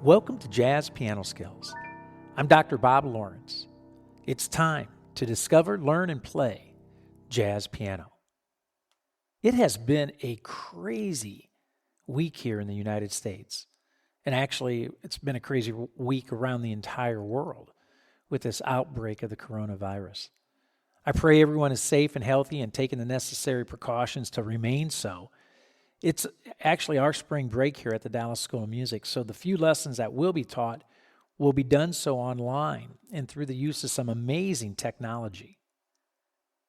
Welcome to Jazz Piano Skills. I'm Dr. Bob Lawrence. It's time to discover, learn, and play jazz piano. It has been a crazy week here in the United States. And actually, it's been a crazy week around the entire world with this outbreak of the coronavirus. I pray everyone is safe and healthy and taking the necessary precautions to remain so. It's actually our spring break here at the Dallas School of Music, so the few lessons that will be taught will be done so online and through the use of some amazing technology.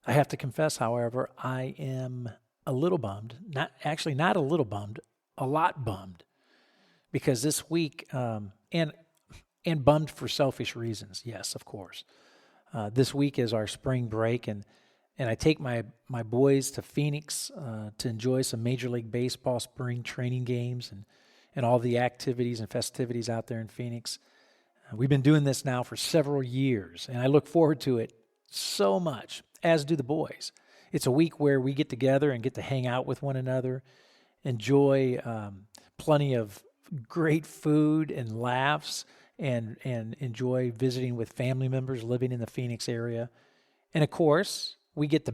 I have to confess, however, I am a little bummed, not a little bummed, a lot bummed, because this week, and bummed for selfish reasons, yes, of course. This week is our spring break, and I take my boys to Phoenix to enjoy some Major League Baseball spring training games and all the activities and festivities out there in Phoenix. We've been doing this now for several years, and I look forward to it so much, as do the boys. It's a week where we get together and get to hang out with one another, enjoy plenty of great food and laughs, and enjoy visiting with family members living in the Phoenix area. And of course, we get to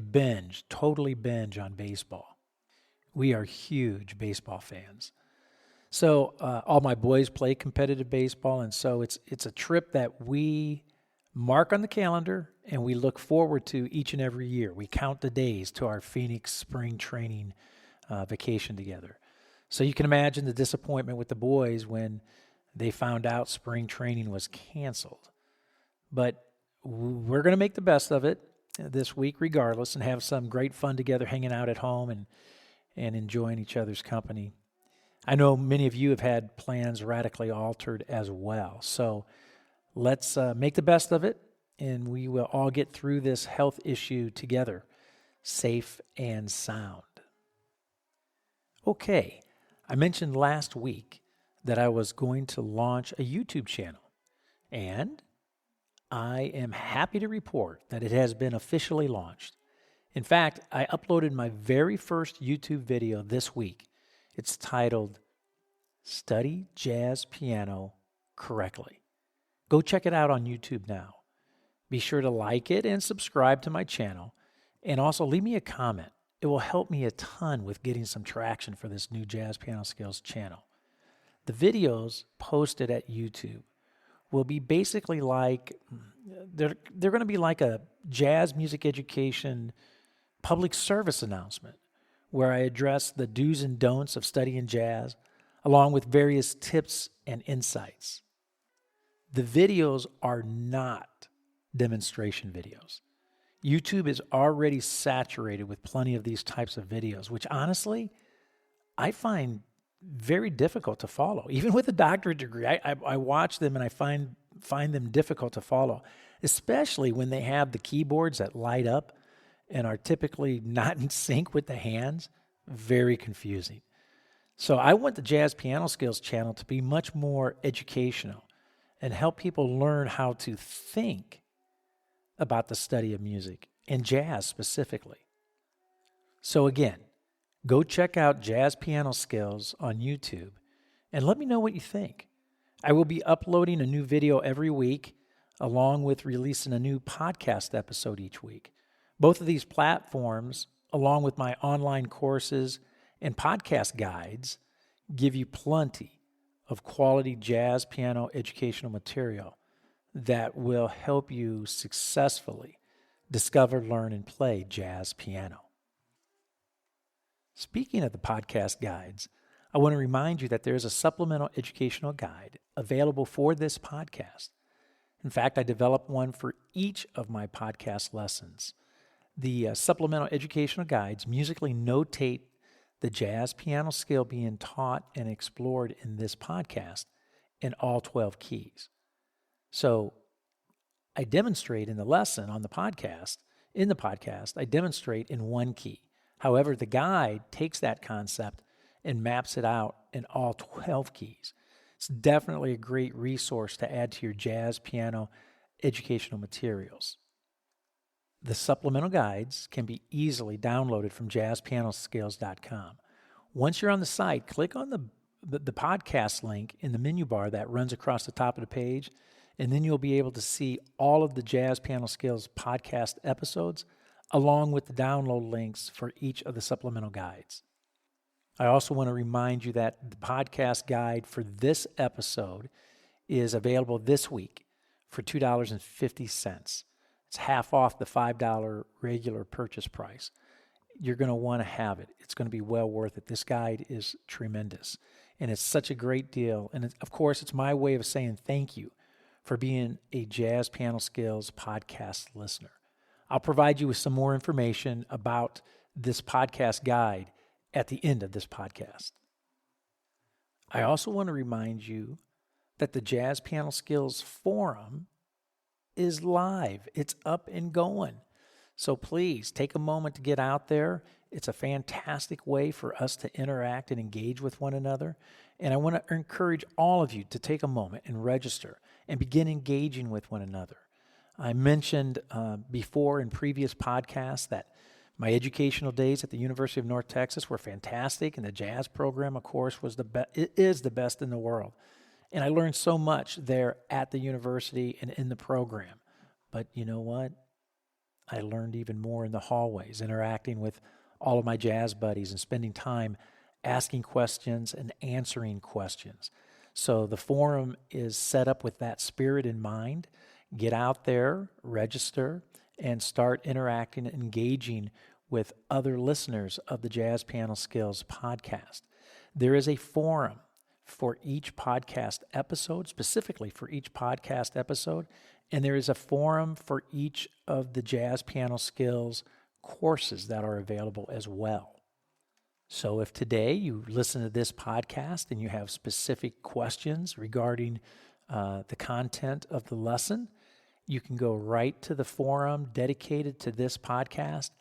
totally binge on baseball. We are huge baseball fans. So all my boys play competitive baseball, and so it's a trip that we mark on the calendar and we look forward to each and every year. We count the days to our Phoenix spring training vacation together. So you can imagine the disappointment with the boys when they found out spring training was canceled. But we're going to make the best of it this week regardless and have some great fun together hanging out at home and enjoying each other's company. I know many of you have had plans radically altered as well. So let's make the best of it, and we will all get through this health issue together, safe and sound. Okay, I mentioned last week that I was going to launch a YouTube channel, and I am happy to report that it has been officially launched. In fact, I uploaded my very first YouTube video this week. It's titled, Study Jazz Piano Correctly. Go check it out on YouTube now. Be sure to like it and subscribe to my channel, and also leave me a comment. It will help me a ton with getting some traction for this new Jazz Piano Skills channel. The videos posted at YouTube will be basically like, they're going to be like a jazz music education public service announcement where I address the do's and don'ts of studying jazz along with various tips and insights. The videos are not demonstration videos. YouTube is already saturated with plenty of these types of videos, which honestly, I find very difficult to follow. Even with a doctorate degree, I watch them and I find them difficult to follow, especially when they have the keyboards that light up and are typically not in sync with the hands. Very confusing. So I want the Jazz Piano Skills channel to be much more educational and help people learn how to think about the study of music and jazz specifically. So again, go check out Jazz Piano Skills on YouTube and let me know what you think. I will be uploading a new video every week along with releasing a new podcast episode each week. Both of these platforms, along with my online courses and podcast guides, give you plenty of quality jazz piano educational material that will help you successfully discover, learn, and play jazz piano. Speaking of the podcast guides, I want to remind you that there is a supplemental educational guide available for this podcast. In fact, I developed one for each of my podcast lessons. The supplemental educational guides musically notate the jazz piano skill being taught and explored in this podcast in all 12 keys. So I demonstrate in the lesson on the podcast, I demonstrate in one key. However, the guide takes that concept and maps it out in all 12 keys. It's definitely a great resource to add to your jazz piano educational materials. The supplemental guides can be easily downloaded from jazzpianoskills.com. Once you're on the site, click on the the podcast link in the menu bar that runs across the top of the page, and then you'll be able to see all of the Jazz Piano Skills podcast episodes along with the download links for each of the supplemental guides. I also want to remind you that the podcast guide for this episode is available this week for $2.50. It's half off the $5 regular purchase price. You're going to want to have it. It's going to be well worth it. This guide is tremendous, and it's such a great deal. And of course, it's my way of saying thank you for being a Jazz Piano Skills podcast listener. I'll provide you with some more information about this podcast guide at the end of this podcast. I also want to remind you that the Jazz Piano Skills Forum is live. It's up and going. So please take a moment to get out there. It's a fantastic way for us to interact and engage with one another. And I want to encourage all of you to take a moment and register and begin engaging with one another. I mentioned before in previous podcasts that my educational days at the University of North Texas were fantastic, and the jazz program, of course, it is the best in the world. And I learned so much there at the university and in the program. But you know what? I learned even more in the hallways, interacting with all of my jazz buddies and spending time asking questions and answering questions. So the forum is set up with that spirit in mind. Get out there, register, and start interacting and engaging with other listeners of the Jazz Piano Skills podcast. There is a forum for each podcast episode, specifically for each podcast episode, and there is a forum for each of the Jazz Piano Skills courses that are available as well. So if today you listen to this podcast and you have specific questions regarding the content of the lesson, you can go right to the forum dedicated to this podcast,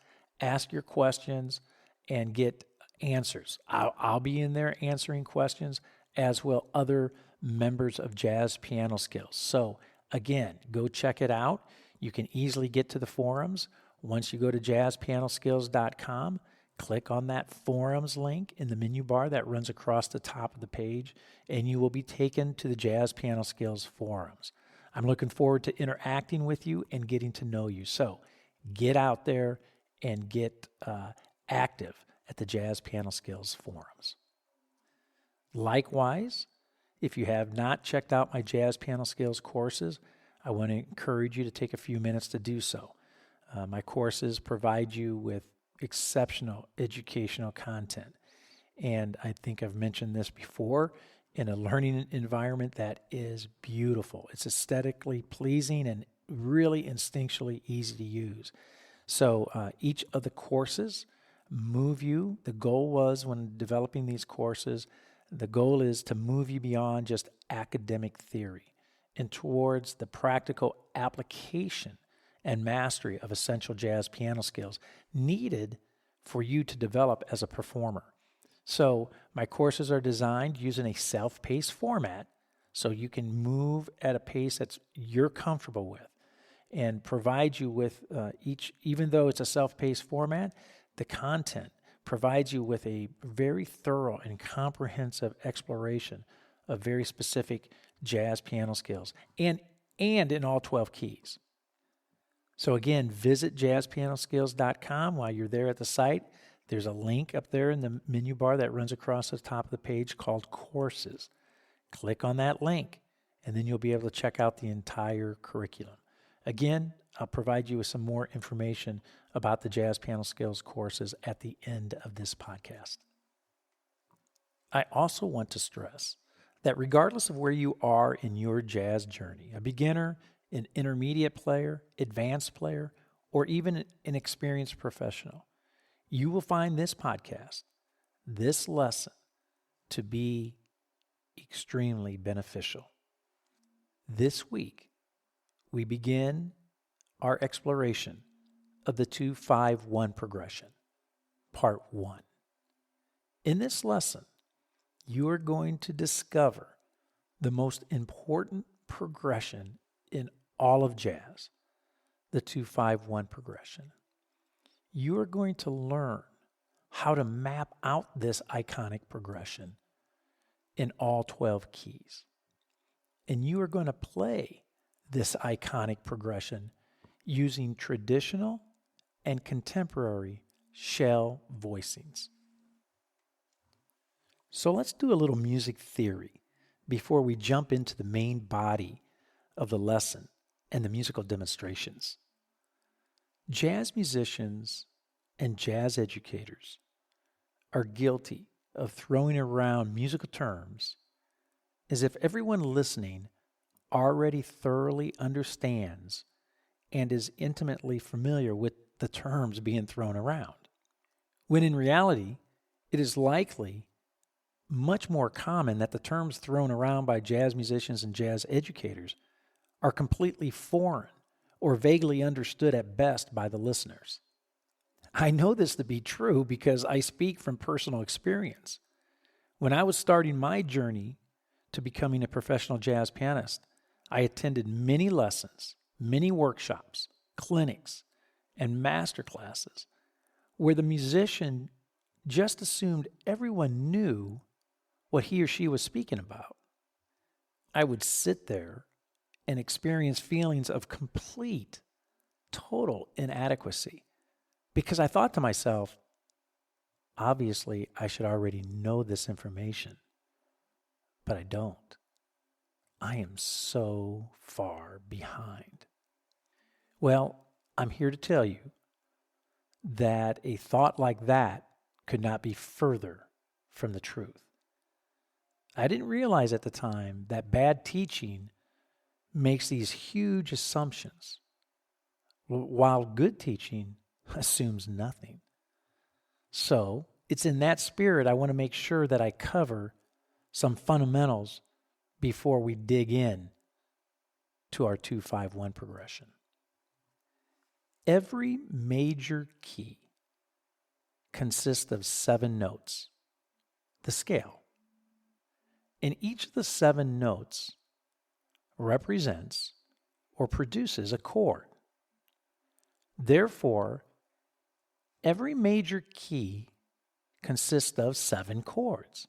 ask your questions, and get answers. I'll be in there answering questions, as will other members of Jazz Piano Skills. So again, go check it out. You can easily get to the forums. Once you go to jazzpianoskills.com, click on that forums link in the menu bar that runs across the top of the page, and you will be taken to the Jazz Piano Skills forums. I'm looking forward to interacting with you and getting to know you. So get out there and get active at the Jazz Piano Skills forums. Likewise, if you have not checked out my Jazz Piano Skills courses, I want to encourage you to take a few minutes to do so. My courses provide you with exceptional educational content. And I think I've mentioned this before, in a learning environment that is beautiful. It's aesthetically pleasing and really instinctually easy to use. So each of the courses move you. The goal was, when developing these courses, the goal is to move you beyond just academic theory and towards the practical application and mastery of essential jazz piano skills needed for you to develop as a performer. So my courses are designed using a self-paced format so you can move at a pace that you're comfortable with, and provide you with even though it's a self-paced format, the content provides you with a very thorough and comprehensive exploration of very specific jazz piano skills and in all 12 keys. So again, visit jazzpianoskills.com. While you're there at the site, there's a link up there in the menu bar that runs across the top of the page called Courses. Click on that link, and then you'll be able to check out the entire curriculum. Again, I'll provide you with some more information about the Jazz Piano Skills courses at the end of this podcast. I also want to stress that regardless of where you are in your jazz journey, a beginner, an intermediate player, advanced player, or even an experienced professional, you will find this podcast, this lesson, to be extremely beneficial. This week, we begin our exploration of the 2-5-1 progression, Part 1. In this lesson, you are going to discover the most important progression in all of jazz, the 2-5-1 progression. You are going to learn how to map out this iconic progression in all 12 keys. And you are going to play this iconic progression using traditional and contemporary shell voicings. So let's do a little music theory before we jump into the main body of the lesson and the musical demonstrations. Jazz musicians and jazz educators are guilty of throwing around musical terms as if everyone listening already thoroughly understands and is intimately familiar with the terms being thrown around, when in reality, it is likely much more common that the terms thrown around by jazz musicians and jazz educators are completely foreign or vaguely understood at best by the listeners. I know this to be true because I speak from personal experience. When I was starting my journey to becoming a professional jazz pianist, I attended many lessons, many workshops, clinics, and master classes where the musician just assumed everyone knew what he or she was speaking about. I would sit there and experience feelings of complete, total inadequacy because I thought to myself, obviously, I should already know this information, but I don't. I am so far behind. Well, I'm here to tell you that a thought like that could not be further from the truth. I didn't realize at the time that bad teaching makes these huge assumptions, while good teaching assumes nothing. So it's in that spirit I want to make sure that I cover some fundamentals before we dig in to our 2-5-1 progression. Every major key consists of 7 notes, the scale. And each of the 7 notes represents or produces a chord. Therefore, every major key consists of 7 chords.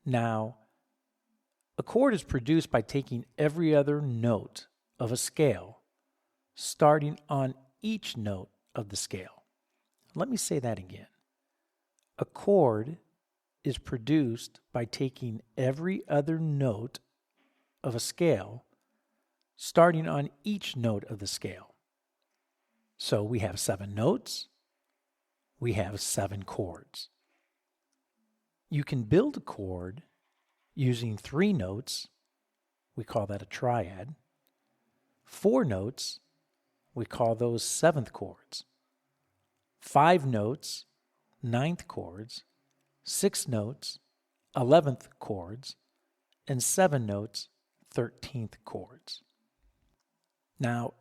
Now, a chord is produced by taking every other note of a scale, starting on each note of the scale. Let me say that again. A chord is produced by taking every other note of a scale, starting on each note of the scale. So we have 7 notes, we have 7 chords. You can build a chord using 3 notes, we call that a triad. 4 notes, we call those 7th chords. 5 notes, 9th chords. 6 notes, 11th chords. And 7 notes, 13th chords. Now,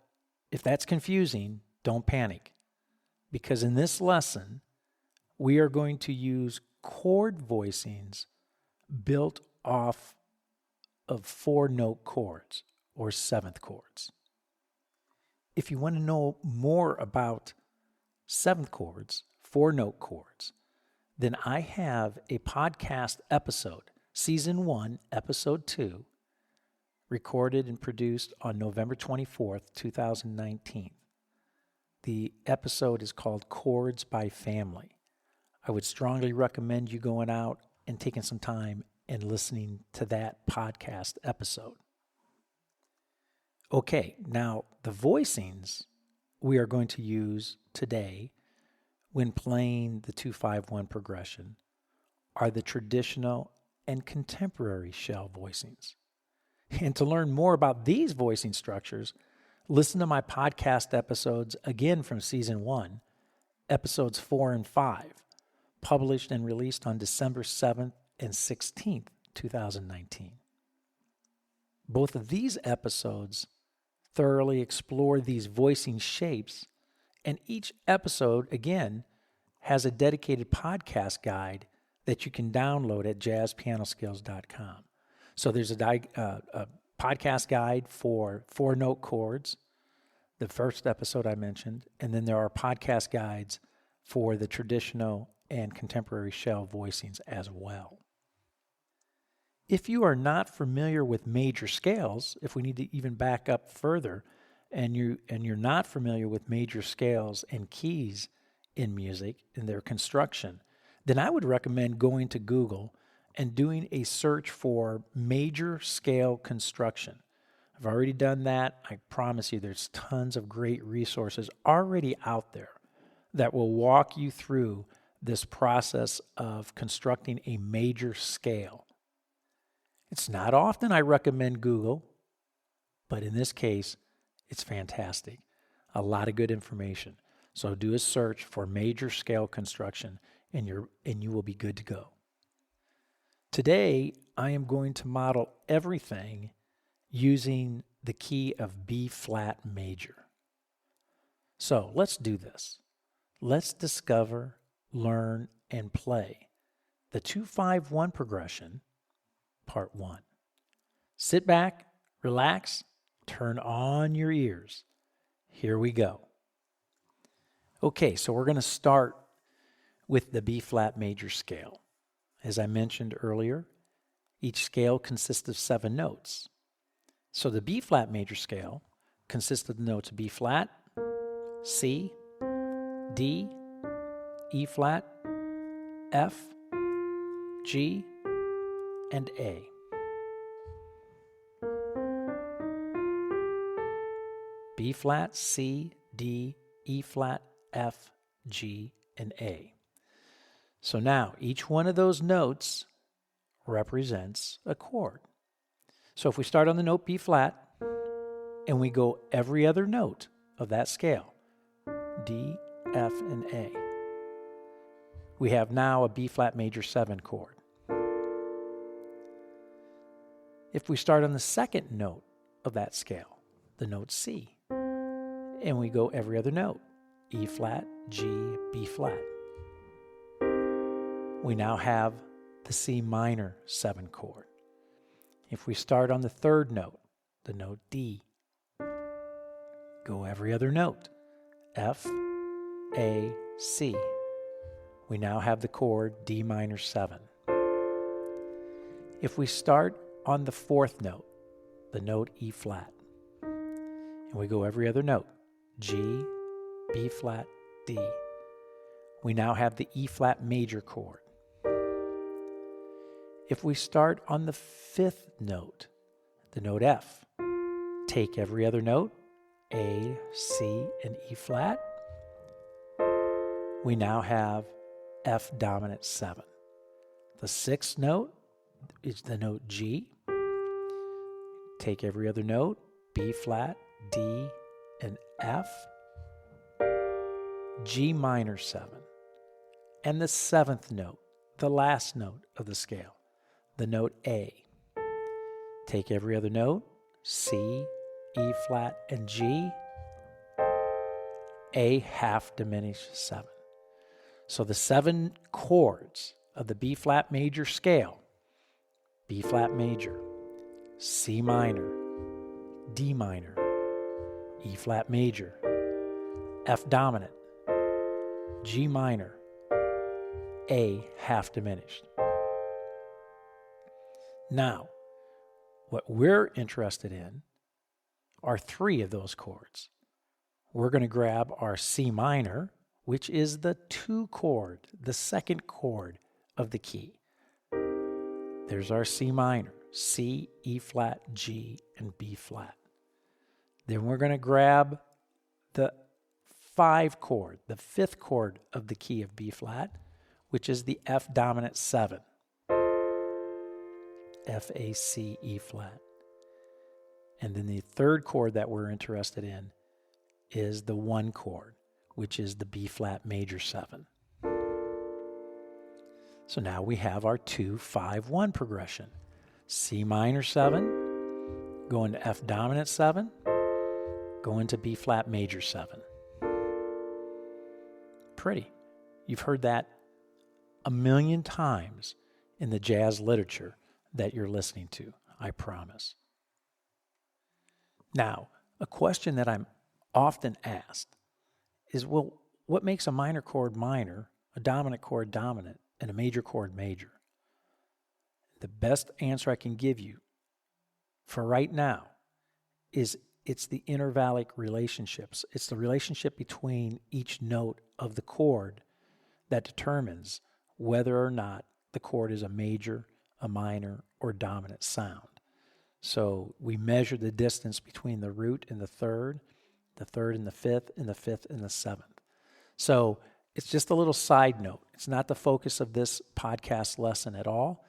if that's confusing, don't panic, because in this lesson, we are going to use chord voicings built off of 4-note chords or 7th chords. If you want to know more about 7th chords, 4-note chords, then I have a podcast episode, Season 1, Episode 2, recorded and produced on November 24th, 2019. The episode is called Chords by Family. I would strongly recommend you going out and taking some time and listening to that podcast episode. Okay, now the voicings we are going to use today when playing the 2-5-1 progression are the traditional and contemporary shell voicings. And to learn more about these voicing structures, listen to my podcast episodes again from Season 1, Episodes 4 and 5, published and released on December 7th and 16th, 2019. Both of these episodes thoroughly explore these voicing shapes, and each episode, again, has a dedicated podcast guide that you can download at jazzpianoskills.com. So there's a podcast guide for 4-note chords, the first episode I mentioned, and then there are podcast guides for the traditional and contemporary shell voicings as well. if you are not familiar with major scales, if we need to even back up further, and you're not familiar with major scales and keys in music and their construction, then I would recommend going to Google and doing a search for major scale construction. I've already done that. I promise you there's tons of great resources already out there that will walk you through this process of constructing a major scale. It's not often I recommend Google, but in this case, it's fantastic. A lot of good information. So do a search for major scale construction and you will be good to go. Today, I am going to model everything using the key of B flat major. So let's do this. Let's discover, learn, and play the 2-5-1 progression, part 1. Sit back, relax, turn on your ears. Here we go. Okay, so we're going to start with the B flat major scale. As I mentioned earlier, each scale consists of 7 notes. So the B flat major scale consists of the notes B flat, C, D, E flat, F, G, and A. B flat, C, D, E flat, F, G, and A. So now each one of those notes represents a chord. So if we start on the note B flat and we go every other note of that scale, D, F, and A, we have now a B flat major 7 chord. If we start on the second note of that scale, the note C, and we go every other note, E flat, G, B flat, we now have the C minor 7 chord. If we start on the third note, the note D, go every other note, F, A, C, we now have the chord D minor 7. If we start on the fourth note, the note E flat, and we go every other note, G, B flat, D, we now have the E flat major chord. If we start on the fifth note, the note F, take every other note, A, C, and E flat, we now have F dominant 7. The sixth note is the note G. Take every other note, B flat, D, and F, G minor 7. And the seventh note, the last note of the scale, the note A. Take every other note, C, E flat, and G, A half diminished 7. So the 7 chords of the B flat major scale, B flat major, C minor, D minor, E flat major, F dominant, G minor, A half diminished. Now, what we're interested in are 3 of those chords. We're going to grab our C minor, which is the 2 chord, the second chord of the key. There's our C minor, C, E flat, G, and B flat. Then we're going to grab the 5 chord, the 5th chord of the key of B flat, which is the F dominant 7. F, A, C, E flat. And then the 3rd chord that we're interested in is the 1 chord, which is the B flat major 7. So now we have our 2-5-1 progression. C minor 7, going to F dominant 7, going to B flat major 7. Pretty. You've heard that a million times in the jazz literature that you're listening to, I promise. Now, a question that I'm often asked is, well, what makes a minor chord minor, a dominant chord dominant, and a major chord major? the best answer I can give you for right now is it's the intervallic relationships. It's the relationship between each note of the chord that determines whether or not the chord is a major, a minor, or dominant sound. So we measure the distance between the root and the third and the fifth, and the fifth and the seventh. So it's just a little side note. It's not the focus of this podcast lesson at all.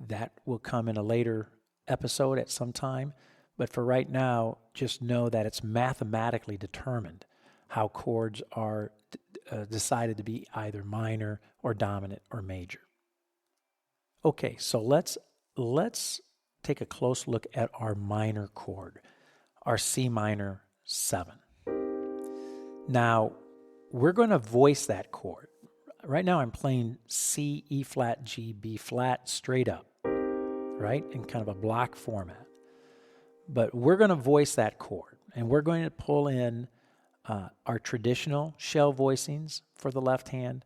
That will come in a later episode at some time. But for right now, just know that it's mathematically determined how chords are decided to be either minor or dominant or major. Okay, so let's take a close look at our minor chord, our C minor 7. Now, we're going to voice that chord. Right now I'm playing C, E flat, G, B flat straight up, right? In kind of a block format. But we're going to voice that chord, and we're going to pull in our traditional shell voicings for the left hand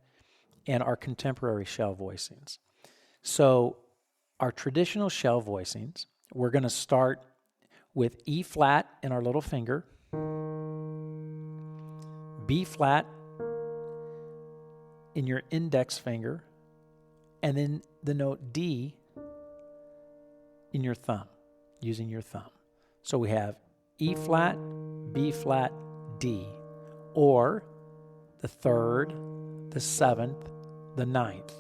and our contemporary shell voicings. So our traditional shell voicings, we're going to start with E flat in our little finger, B flat in your index finger, and then the note D in your thumb, using your thumb. So we have E flat, B flat, D, or the third, the seventh, the ninth.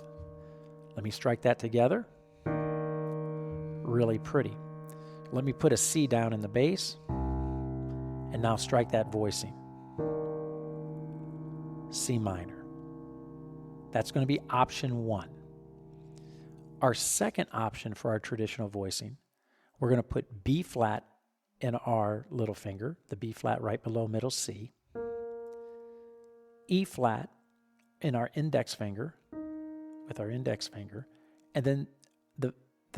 Let me strike that together. Really pretty. Let me put a C down in the bass, and now strike that voicing. C minor. That's going to be option 1. Our second option for our traditional voicing, we're going to put B flat in our little finger, the B flat right below middle C, E flat in our index finger, with our index finger, and then the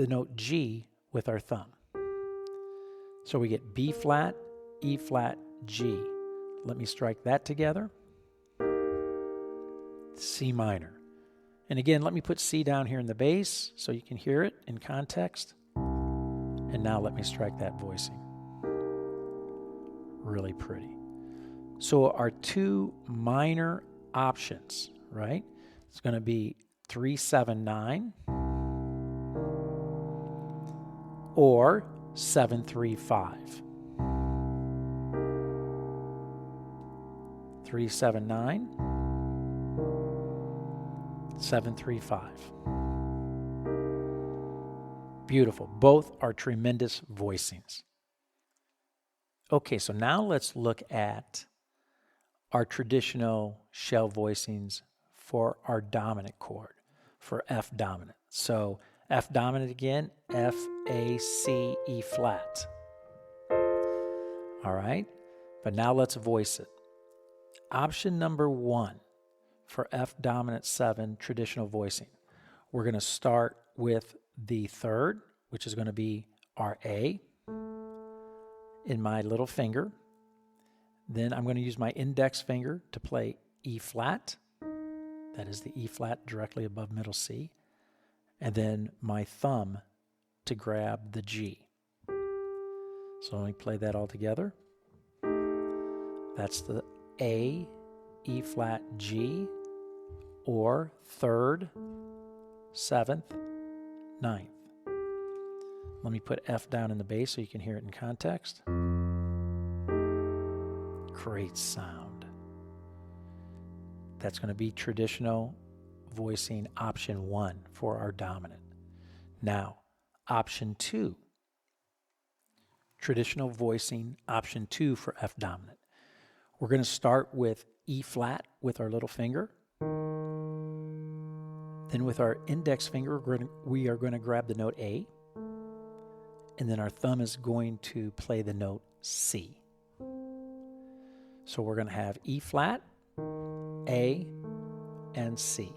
note G with our thumb. So we get B flat, E flat, G. Let me strike that together. C minor. And again, let me put C down here in the bass so you can hear it in context. And now let me strike that voicing. Really pretty. So our two minor options, right? It's going to be 3-7-9 or 7-3-5. 3-7-9, 7-3-5. Beautiful. Both are tremendous voicings. Okay, so now let's look at our traditional shell voicings for our dominant chord, for F dominant. So F dominant again, F, A, C, E flat. All right, but now let's voice it. Option number 1 for F dominant 7 traditional voicing. We're going to start with the third, which is going to be our A in my little finger. Then I'm going to use my index finger to play E flat. That is the E flat directly above middle C. And then my thumb to grab the G. So let me play that all together. That's the A, E flat, G, or third, seventh, ninth. Let me put F down in the bass so you can hear it in context. Great sound. That's going to be traditional voicing option 1 for our dominant. Now, option 2. Traditional voicing option 2 for F dominant. We're going to start with E flat with our little finger. Then with our index finger, we are going to grab the note A. And then our thumb is going to play the note C. So we're going to have E flat, A, and C.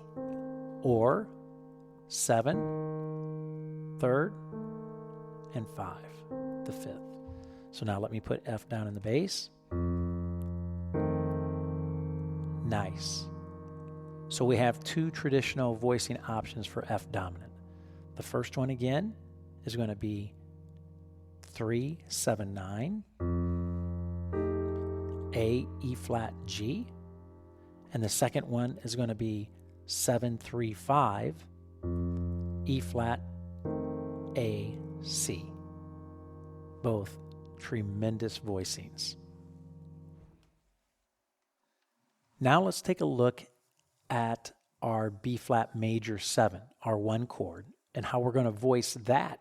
Or 7, third, and 5, the fifth. So now let me put F down in the bass. Nice. So we have two traditional voicing options for F dominant. The first one again is going to be 3, 7, 9, A, E flat, G. And the second one is going to be 7, 3, 5, E flat, A, C. Both tremendous voicings. Now let's take a look at our B flat major 7, our 1 chord, and how we're going to voice that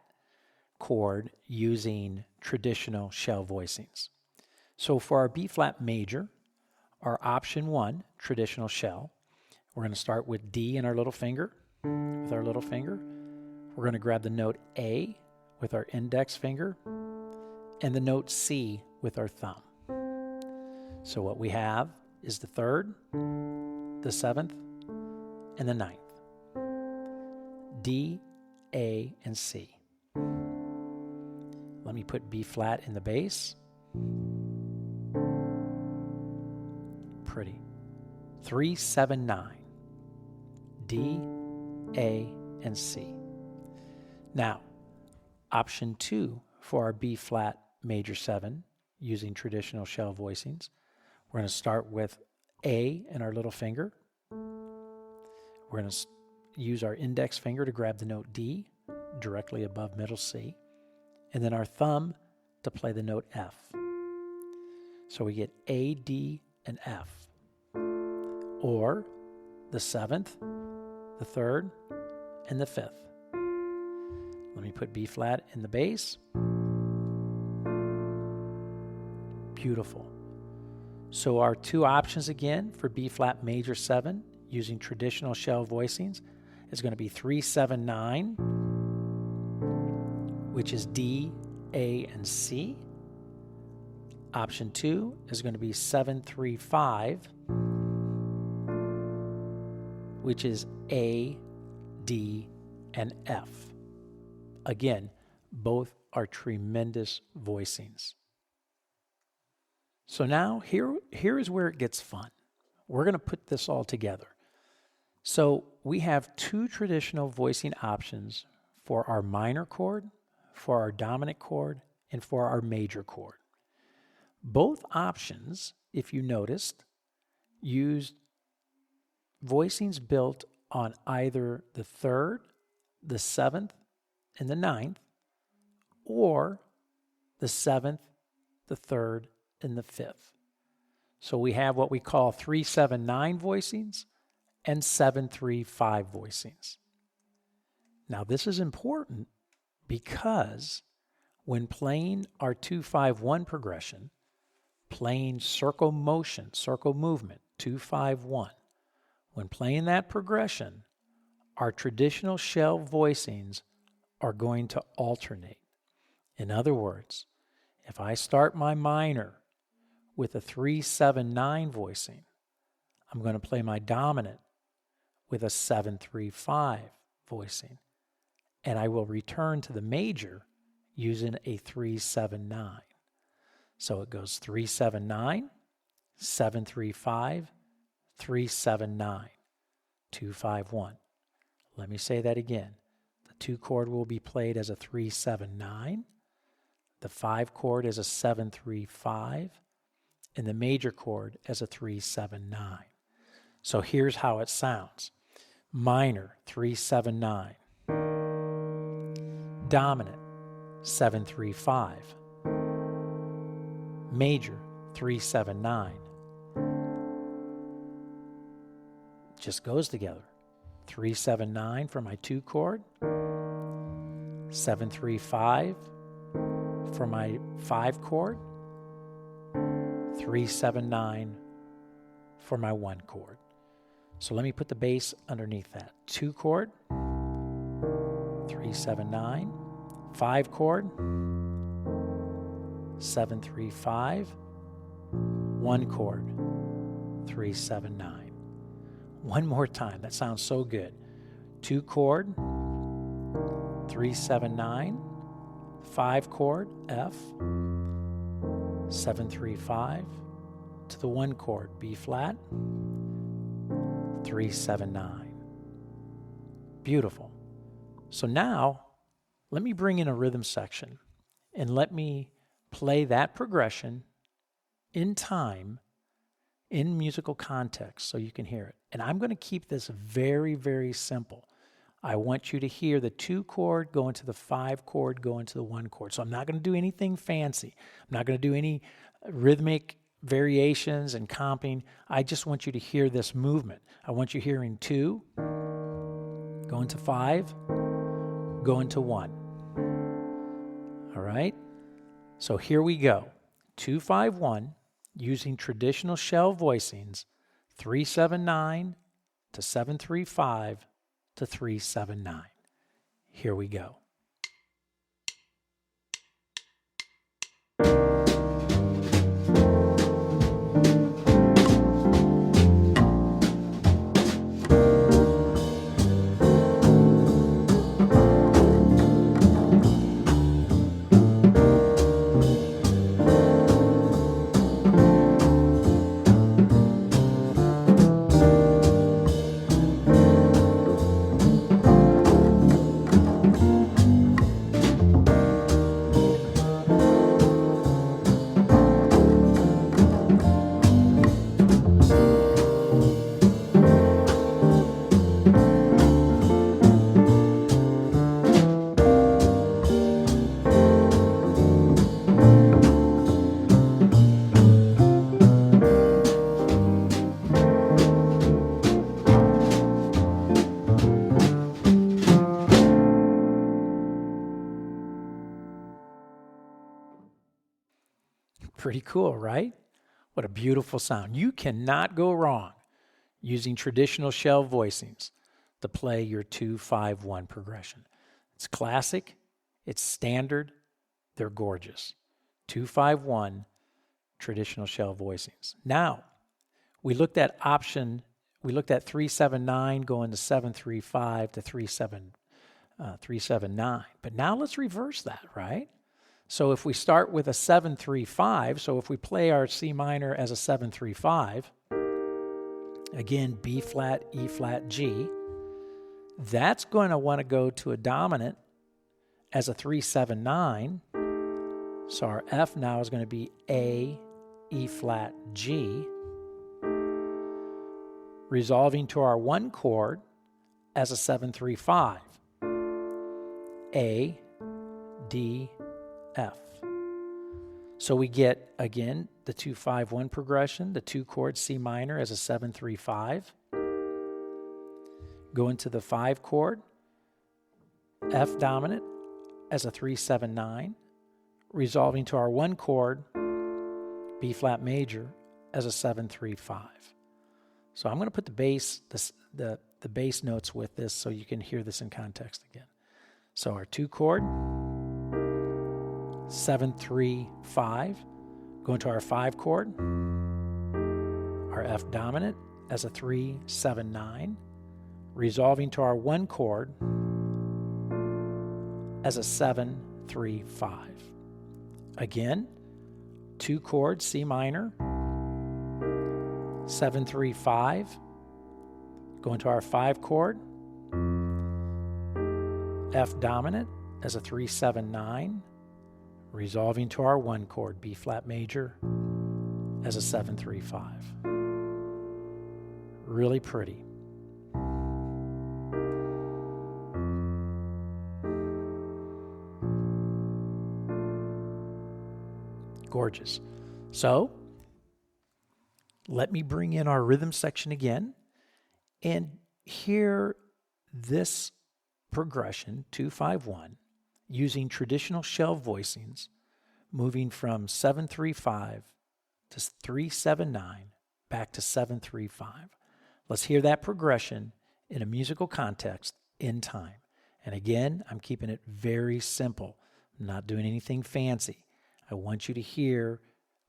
chord using traditional shell voicings. So for our B flat major, our option 1, traditional shell, we're going to start with D in our little finger, with our little finger. We're going to grab the note A with our index finger and the note C with our thumb. So what we have is the 3rd, the 7th, and the 9th. D, A, and C. Let me put B flat in the bass. Pretty. 3, 7, 9. D, A, and C. Now, option 2 for our B flat major 7 using traditional shell voicings, we're going to start with A in our little finger. We're going to use our index finger to grab the note D directly above middle C, and then our thumb to play the note F. So we get A, D, and F. Or the 7th, the 3rd, and the 5th. Let me put B flat in the bass. Beautiful. So our 2 options again for B flat major 7 using traditional shell voicings is going to be 3, 7, 9, which is D, A, and C. Option 2 is going to be 7, 3, 5, which is A, D, and F. Again, both are tremendous voicings. So now here is where it gets fun. We're going to put this all together. So we have 2 traditional voicing options for our minor chord, for our dominant chord, and for our major chord. Both options, if you noticed, used voicings built on either the 3rd, the 7th, and the 9th, or the 7th, the 3rd, and the 5th. So we have what we call 3, 7, 9 voicings and 7, 3, 5 voicings. Now this is important because when playing our 2, 5, 1 progression, playing circle motion, circle movement, 2, 5, 1, when playing that progression, our traditional shell voicings are going to alternate. In other words, if I start my minor with a 3, 7, 9 voicing, I'm going to play my dominant with a 7, 3, 5 voicing. And I will return to the major using a 3, 7, 9. So it goes 3, 7, 9, 7, 3, 5, 3, 7, 9, 2, 5, 1. Let me say that again. The 2 chord will be played as a 3, 7, 9. The 5 chord as a 7, 3, 5. And the major chord as a 3, 7, 9. So here's how it sounds. Minor, 3, 7, 9. Dominant, 7, 3, 5. Major, 3, 7, 9. Just goes together. 3, 7, 9 for my 2 chord. 7, 3, 5 for my 5 chord. 3, 7, 9 for my 1 chord. So let me put the bass underneath that. 2 chord, 3, 7, 9, 5 chord, 7, 3, 5, 1 chord, 3, 7, 9. One more time. That sounds so good. 2 chord, 3, 7, 9, 5 chord, F, 7, 3, 5, to the 1 chord, B flat, 3, 7, 9. Beautiful. So now, let me bring in a rhythm section and let me play that progression in time, in musical context, so you can hear it. And I'm going to keep this very, very simple. I want you to hear the 2 chord go into the 5 chord, go into the 1 chord. So I'm not going to do anything fancy. I'm not going to do any rhythmic variations and comping. I just want you to hear this movement. I want you hearing 2, go into 5, go into 1. All right? So here we go. 2-5-1, using traditional shell voicings, 3-7-9 to 7-3-5 to 3-7-9. Here we go. Pretty cool, right? What a beautiful sound. You cannot go wrong using traditional shell voicings to play your 2-5-1 progression. It's classic, it's standard, they're gorgeous. 2-5-1 traditional shell voicings. Now, we looked at 3-7-9 going to 7-3-5 to 3-7-9. But now let's reverse that, right? So if we start with a 7-3-5, so if we play our C minor as a 7-3-5, again, B flat, E flat, G, that's going to want to go to a dominant as a 3-7-9. So our F now is going to be A, E flat, G, resolving to our 1 chord as a 7-3-5, A, D, F. So we get, again, the 2-5-1 progression, the 2 chord C minor as a 7-3-5. Go into the 5 chord, F dominant as a 3-7-9, resolving to our 1 chord, B flat major as a 7-3-5. So I'm going to put the bass notes with this so you can hear this in context again. So our 2 chord, 7-3-5, go into our 5 chord, our F dominant as a 3-7-9, resolving to our 1 chord as a 7-3-5. Again, 2 chord C minor, 7-3-5, go into our 5 chord, F dominant as a 3-7-9, resolving to our 1 chord, B flat major, as a 7-3-5. Really pretty. Gorgeous. So, let me bring in our rhythm section again and hear this progression, 2-5-1, using traditional shell voicings, moving from 7-3-5 to 3-7-9 back to 7-3-5. Let's hear that progression in a musical context in time. And again, I'm keeping it very simple. I'm not doing anything fancy. I want you to hear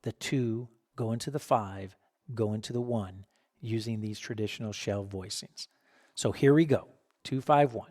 the 2 go into the 5, go into the 1, using these traditional shell voicings. So here we go, 2-5-1.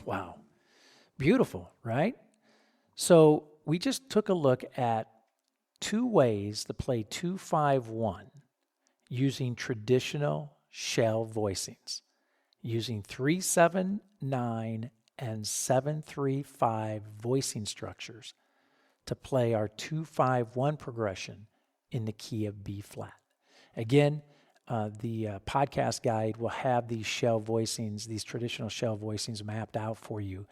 Wow. Beautiful, right? So we just took a look at 2 ways to play 2-5-1 using traditional shell voicings, using 3-7-9 and 7-3-5 voicing structures to play our 2-5-1 progression in the key of B flat. Again, the podcast guide will have these shell voicings, these traditional shell voicings mapped out for you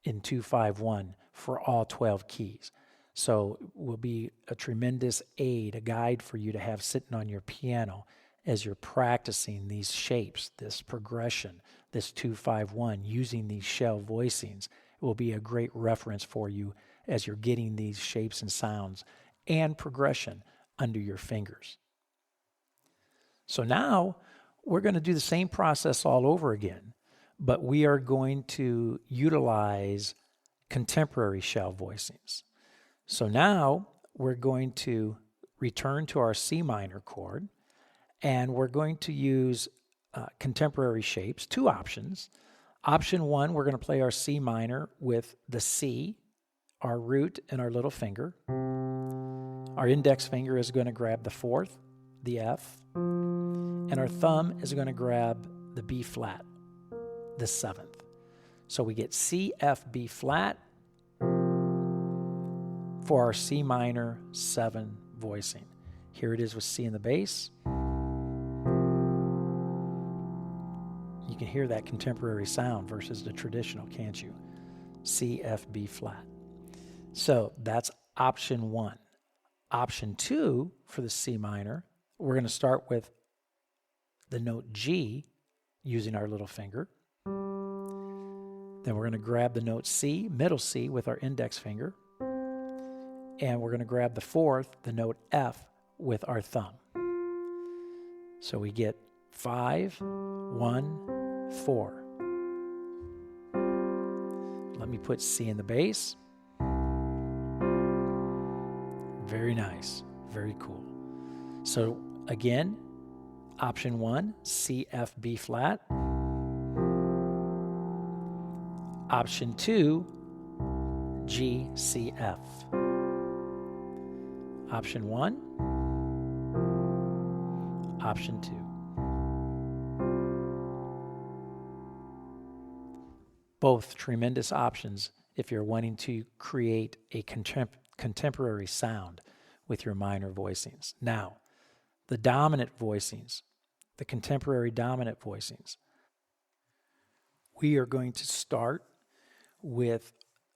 in 2-5-1 for all 12 keys. So it will be a tremendous aid, a guide for you to have sitting on your piano as you're practicing these shapes, this progression, this 2-5-1, using these shell voicings. It will be a great reference for you as you're getting these shapes and sounds and progression under your fingers. So now we're going to do the same process all over again, but we are going to utilize contemporary shell voicings. So now we're going to return to our C minor chord, and we're going to use contemporary shapes, 2 options. Option 1, we're going to play our C minor with the C, our root, and our little finger. Our index finger is going to grab the 4th, the F, and our thumb is going to grab the B flat, the 7th. So we get C, F, B flat for our C minor 7 voicing. Here it is with C in the bass. You can hear that contemporary sound versus the traditional, can't you? C, F, B flat. So that's option 1. Option 2 for the C minor, we're going to start with the note G using our little finger. Then we're going to grab the note C, middle C, with our index finger. And we're going to grab the 4th, the note F, with our thumb. So we get 5, 1, 4. Let me put C in the bass. Very nice. Very cool. So again, option 1, C, F, B flat. Option 2, G, C, F. Option 1, option 2. Both tremendous options if you're wanting to create a contemporary sound with your minor voicings. Now, the dominant voicings, the contemporary dominant voicings. We are going to start with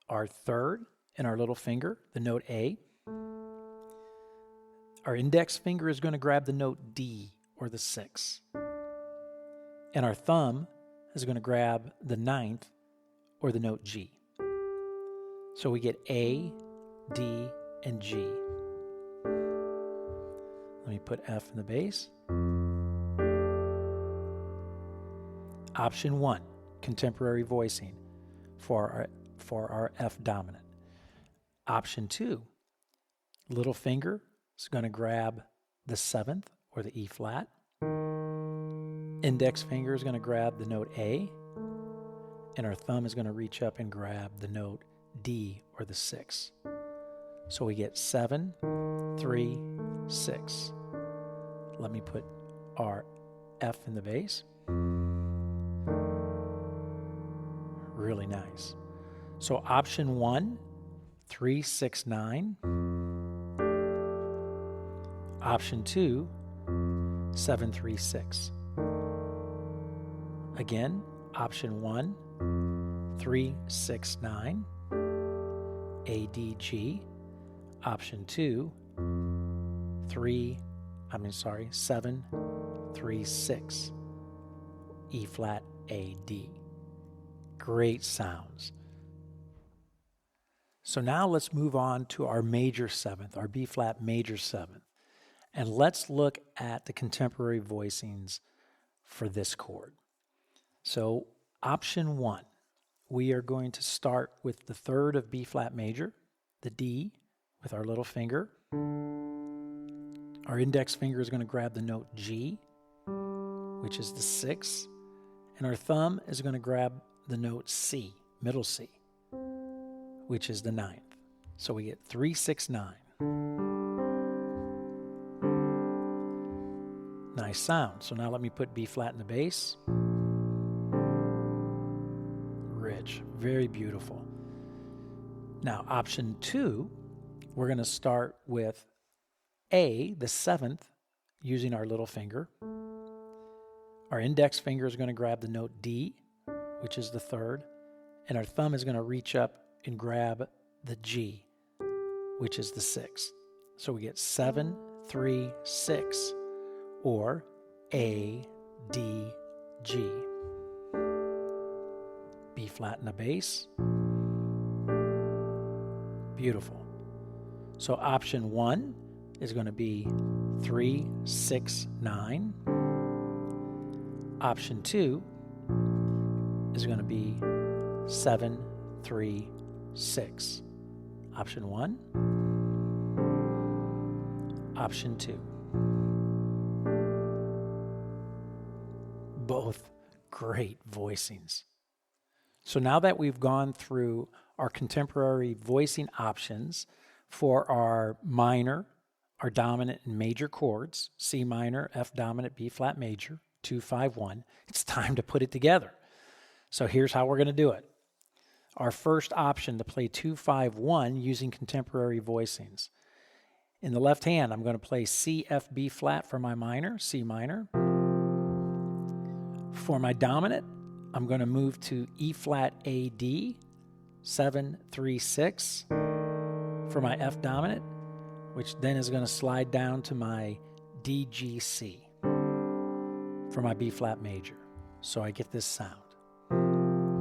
our 3rd and our little finger, the note A. Our index finger is going to grab the note D, or the 6. And our thumb is going to grab the 9th, or the note G. So we get A, D, and G. Let me put F in the bass. Option 1, contemporary voicing for our F dominant. Option 2, little finger is going to grab the 7th, or the E flat. Index finger is going to grab the note A, and our thumb is going to reach up and grab the note D, or the 6. So we get 7, 3, 6. Let me put our F in the bass. Really nice. So option 1, 3, 6, 9. Option 2, 7, 3, 6. Again, option 1, 3, 6, 9. A, D, G. Option 2, 7, 3, 6. E flat, A, D. Great sounds. So now let's move on to our major 7th, our B flat major 7th. And let's look at the contemporary voicings for this chord. So option 1, we are going to start with the 3rd of B flat major, the D, with our little finger. Our index finger is going to grab the note G, which is the 6, and our thumb is going to grab the note C, middle C, which is the ninth. So we get 3, 6, 9. Nice sound. So now let me put B flat in the bass. Rich, very beautiful. Now option 2, we're going to start with A, the 7th, using our little finger. Our index finger is going to grab the note D, which is the 3rd, and our thumb is going to reach up and grab the G, which is the 6th. So we get 7, 3, 6, or A, D, G. B flat in the bass. Beautiful. So option 1 is going to be 3, 6, 9. Option 2 is going to be 7, 3, 6. Option 1. Option 2. Both great voicings. So now that we've gone through our contemporary voicing options for our minor, our dominant and major chords, C minor, F dominant, B flat major, 2, 5, 1, it's time to put it together. So here's how we're going to do it. Our first option to play 2, 5, 1 using contemporary voicings. In the left hand, I'm going to play C, F, B flat for my minor, C minor. For my dominant, I'm going to move to E flat, A, D, 7, 3, 6 for my F dominant, which then is going to slide down to my D, G, C for my B flat major. So I get this sound.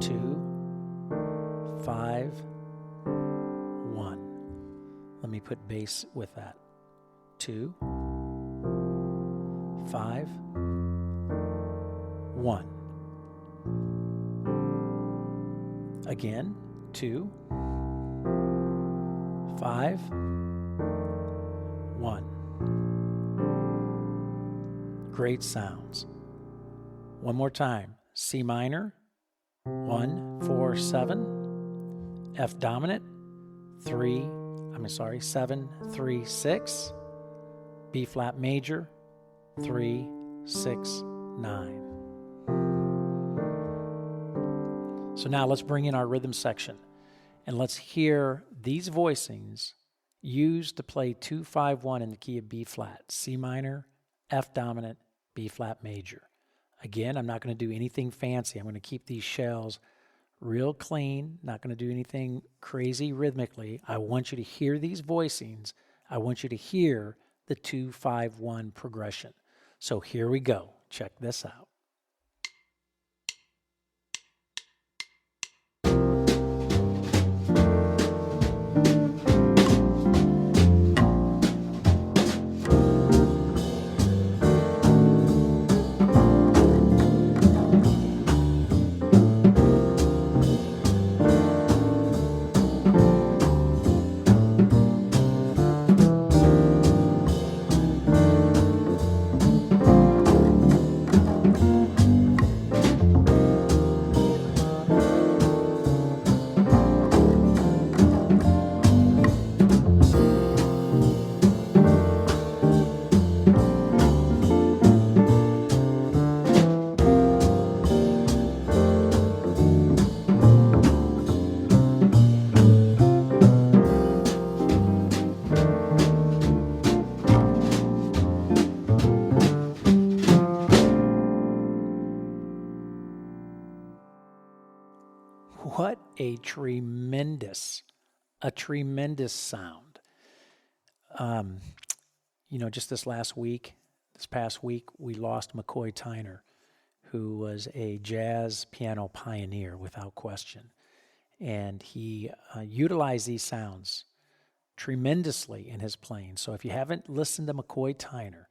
2, 5, 1. Let me put bass with that. 2, 5, 1. Again, 2, 5, 1. Great sounds. One more time. C minor, 1, 4, 7. F dominant, 7, 3, 6. B flat major, 3, 6, 9. So now let's bring in our rhythm section and let's hear these voicings used to play 2, 5, 1 in the key of B flat, C minor, F dominant, B flat major. Again, I'm not going to do anything fancy. I'm going to keep these shells real clean, not going to do anything crazy rhythmically. I want you to hear these voicings. I want you to hear the 2, 5, 1 progression. So here we go. Check this out. What a tremendous sound. Just this past week, we lost McCoy Tyner, who was a jazz piano pioneer without question. And he utilized these sounds tremendously in his playing. So if you haven't listened to McCoy Tyner,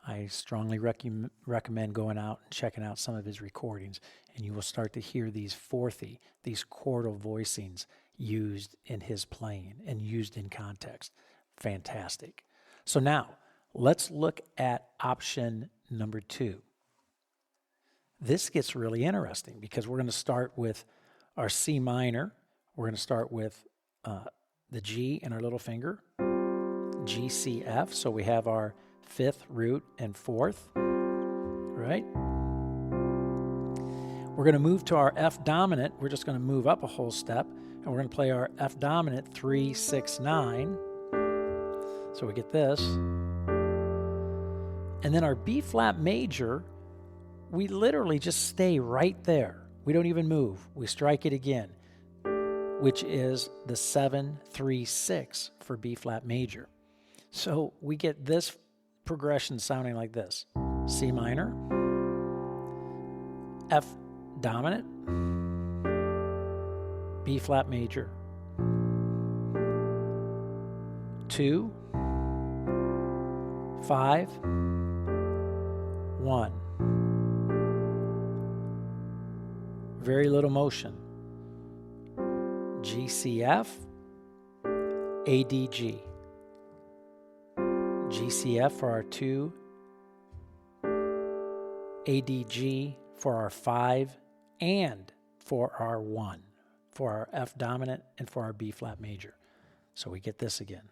I strongly recommend going out and checking out some of his recordings, and you will start to hear these fourthy, these chordal voicings used in his playing and used in context. Fantastic. So now, let's look at option number 2. This gets really interesting because we're going to start with our C minor, we're going to start with the G in our little finger, G, C, F. So we have our fifth, root, and fourth, right? We're going to move to our F dominant. We're just going to move up a whole step, and we're going to play our F dominant 3, 6, 9. So we get this. And then our B flat major, we literally just stay right there. We don't even move. We strike it again, which is the 7, 3, 6 for B flat major. So we get this progression sounding like this. C minor, F dominant, B flat major, 2, 5, 1. Very little motion. GCF, ADG. GCF for our 2, ADG for our 5, and for our 1, for our F dominant and for our B flat major. So we get this again.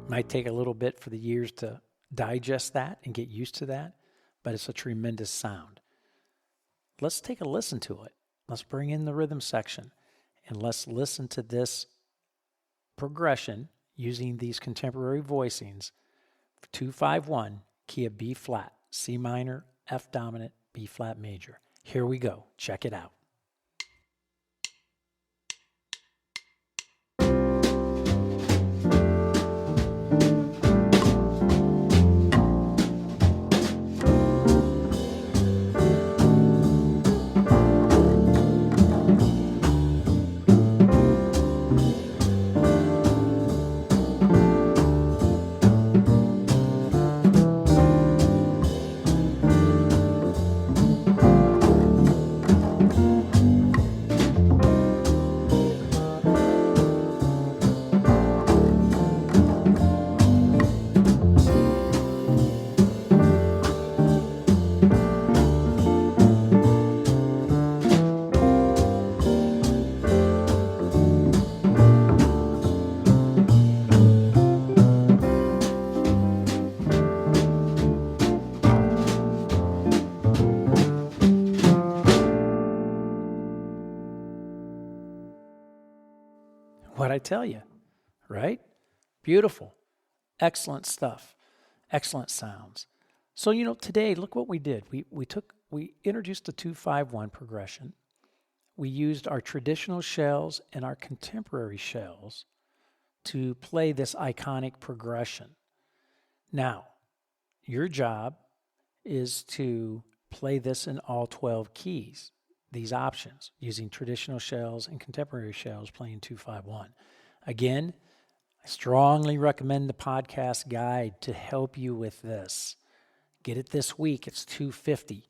Might take a little bit for the ears to digest that and get used to that, but it's a tremendous sound. Let's take a listen to it. Let's bring in the rhythm section and let's listen to this progression using these contemporary voicings. 2-5-1, key of B flat, C minor, F dominant, B flat major. Here we go. Check it out. What'd I tell you, right? Beautiful. Excellent stuff. Excellent sounds. So, today, look what we did. We introduced the 2-5-1 progression. We used our traditional shells and our contemporary shells to play this iconic progression. Now, your job is to play this in all 12 keys. These options using traditional shells and contemporary shells playing 2-5-1. Again, I strongly recommend the podcast guide to help you with this. Get it this week. It's $250.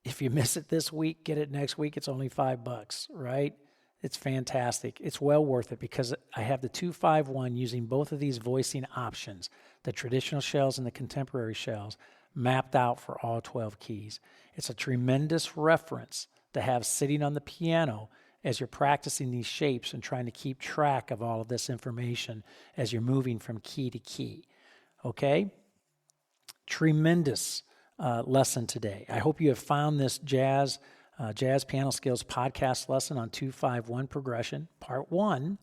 If you miss it this week, get it next week. It's only $5, right? It's fantastic. It's well worth it because I have the 2-5-1 using both of these voicing options, the traditional shells and the contemporary shells, mapped out for all 12 keys. It's a tremendous reference to have sitting on the piano as you're practicing these shapes and trying to keep track of all of this information as you're moving from key to key. Okay? Tremendous lesson today. I hope you have found this Jazz Piano Skills podcast lesson on 2-5-1 progression, part 1.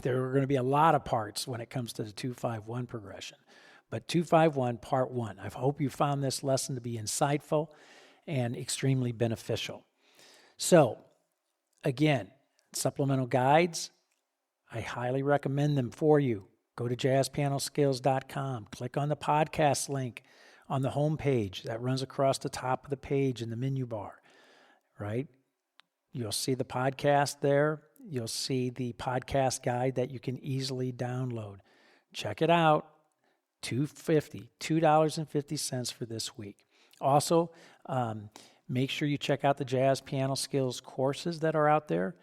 There are going to be a lot of parts when it comes to the 2-5-1 progression. But 2-5-1, part 1. I hope you found this lesson to be insightful and extremely beneficial. So, again, supplemental guides, I highly recommend them for you. Go to jazzpianoskills.com. Click on the podcast link on the home page that runs across the top of the page in the menu bar, right? You'll see the podcast there. You'll see the podcast guide that you can easily download. Check it out. $2.50 for this week. Also, make sure you check out the Jazz Piano Skills courses that are out there.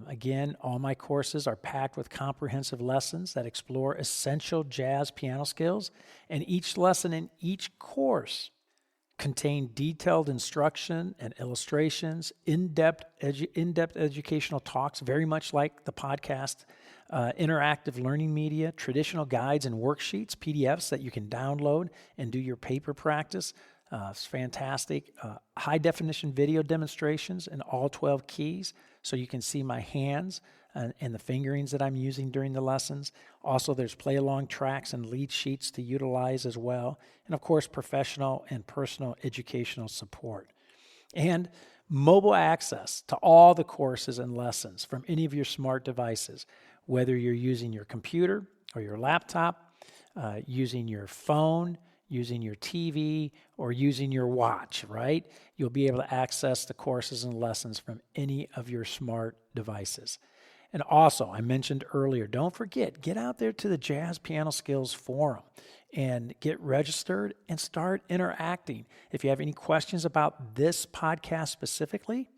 Again, all my courses are packed with comprehensive lessons that explore essential jazz piano skills, and each lesson in each course contain detailed instruction and illustrations, in-depth educational talks, very much like the podcast, interactive learning media, traditional guides and worksheets, PDFs that you can download and do your paper practice. It's fantastic. High-definition video demonstrations in all 12 keys, so you can see my hands and the fingerings that I'm using during the lessons. Also, there's play-along tracks and lead sheets to utilize as well. And, of course, professional and personal educational support. And mobile access to all the courses and lessons from any of your smart devices, whether you're using your computer or your laptop, using your phone, using your TV, or using your watch, right? You'll be able to access the courses and lessons from any of your smart devices. And also, I mentioned earlier, don't forget, get out there to the Jazz Piano Skills Forum and get registered and start interacting. If you have any questions about this podcast specifically,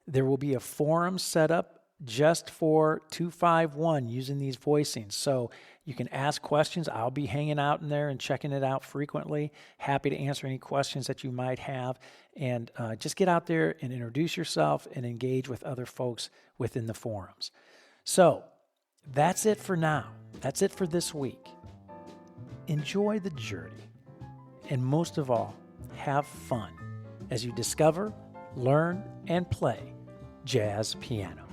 there will be a forum set up just for 251 using these voicings. So you can ask questions. I'll be hanging out in there and checking it out frequently. Happy to answer any questions that you might have. And just get out there and introduce yourself and engage with other folks within the forums. So that's it for now. That's it for this week. Enjoy the journey. And most of all, have fun as you discover, learn, and play jazz piano.